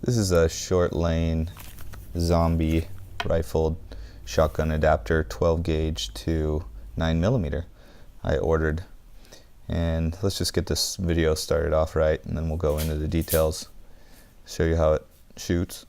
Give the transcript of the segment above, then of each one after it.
This is a short lane zombie rifled shotgun adapter, 12 gauge to 9mm I ordered. And let's just get this video started off right, and then we'll go into the details, show you how it shoots.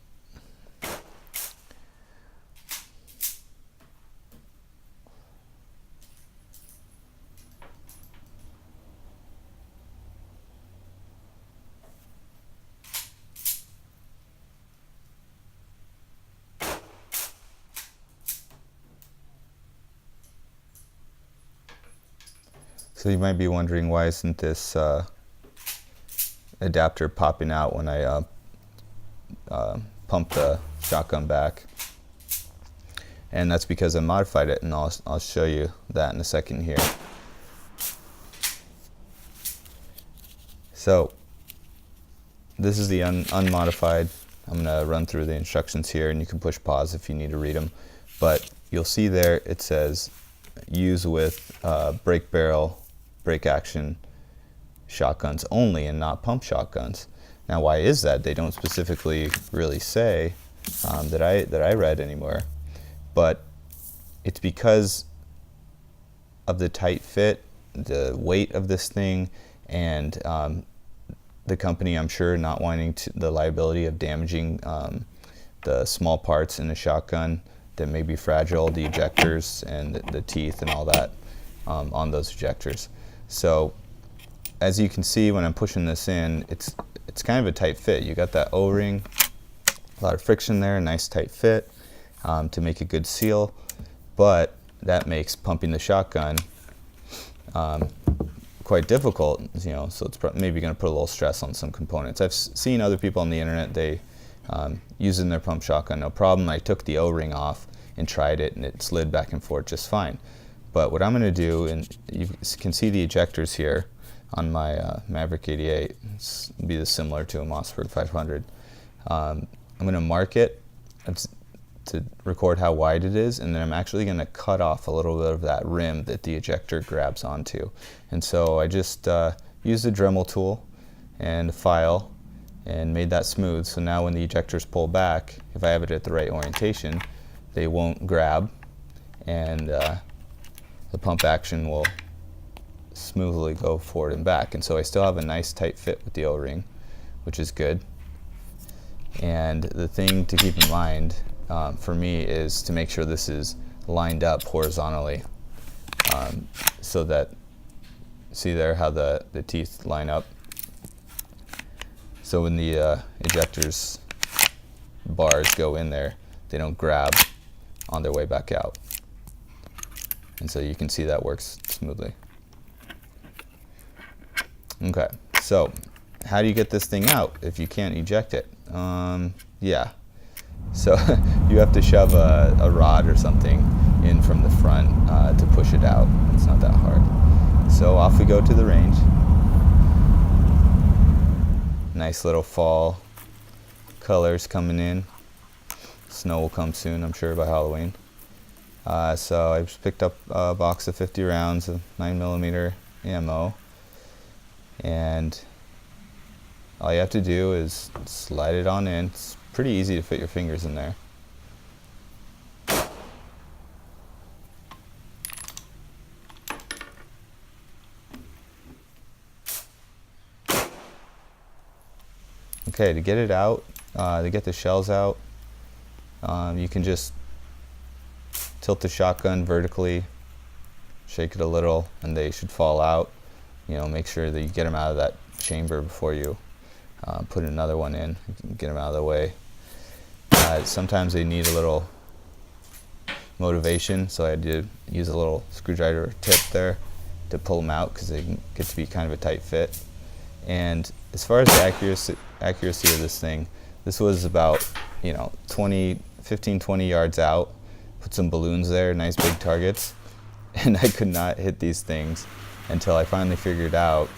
So you might be wondering, why isn't this adapter popping out when I pump the shotgun back? And that's because I modified it, and I'll show you that in a second here. So this is the unmodified. I'm going to run through the instructions here, and you can push pause if you need to read them. But you'll see there it says use with break barrel, break action shotguns only, and not pump shotguns. Now, why is that? They don't specifically really say that I read anywhere, but it's because of the tight fit, the weight of this thing, and the company, I'm sure, not wanting the liability of damaging the small parts in a shotgun that may be fragile, the ejectors and the teeth and all that on those ejectors. So as you can see, when I'm pushing this in, it's kind of a tight fit. You got that O-ring, a lot of friction there, a nice tight fit to make a good seal, but that makes pumping the shotgun quite difficult, so it's maybe going to put a little stress on some components. I've seen other people on the internet, they using their pump shotgun, no problem. I took the O-ring off and tried it, and it slid back and forth just fine. But what I'm going to do, and you can see the ejectors here on my Maverick 88, it's be similar to a Mossberg 500. I'm going to mark it to record how wide it is, and then I'm actually going to cut off a little bit of that rim that the ejector grabs onto. And so I just used a Dremel tool and a file and made that smooth, so now when the ejectors pull back, if I have it at the right orientation, they won't grab, and the pump action will smoothly go forward and back. And so I still have a nice tight fit with the O-ring, which is good. And the thing to keep in mind for me is to make sure this is lined up horizontally, so that, see there how the teeth line up? So when the ejectors bars go in there, they don't grab on their way back out. And so you can see that works smoothly. Okay, so how do you get this thing out if you can't eject it? Yeah, so you have to shove a rod or something in from the front to push it out. It's not that hard. So off we go to the range. Nice little fall colors coming in. Snow will come soon, I'm sure, by Halloween. So I just picked up a box of 50 rounds of 9mm ammo, and all you have to do is slide it on in. It's pretty easy to fit your fingers in there. Okay, to get it out, to get the shells out, you can just tilt the shotgun vertically, shake it a little, and they should fall out. Make sure that you get them out of that chamber before you put another one in. You can get them out of the way. Sometimes they need a little motivation, so I did use a little screwdriver tip there to pull them out, because they get to be kind of a tight fit. And as far as the accuracy of this thing, this was about 15, 20 yards out. Put some balloons there, nice big targets, and I could not hit these things until I finally figured out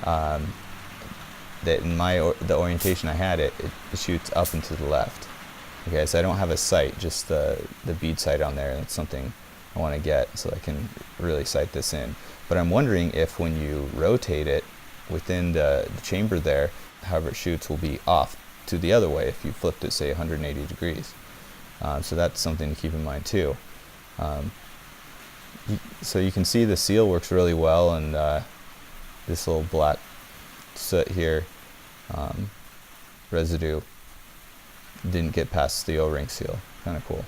that in the orientation I had it shoots up and to the left. Okay, so I don't have a sight, just the bead sight on there. That's something I want to get so I can really sight this in. But I'm wondering if when you rotate it within the chamber there, however it shoots will be off. to the other way if you flipped it, say, 180 degrees. So that's something to keep in mind too. So you can see the seal works really well, and this little black soot here, residue, didn't get past the O-ring seal. Kind of cool.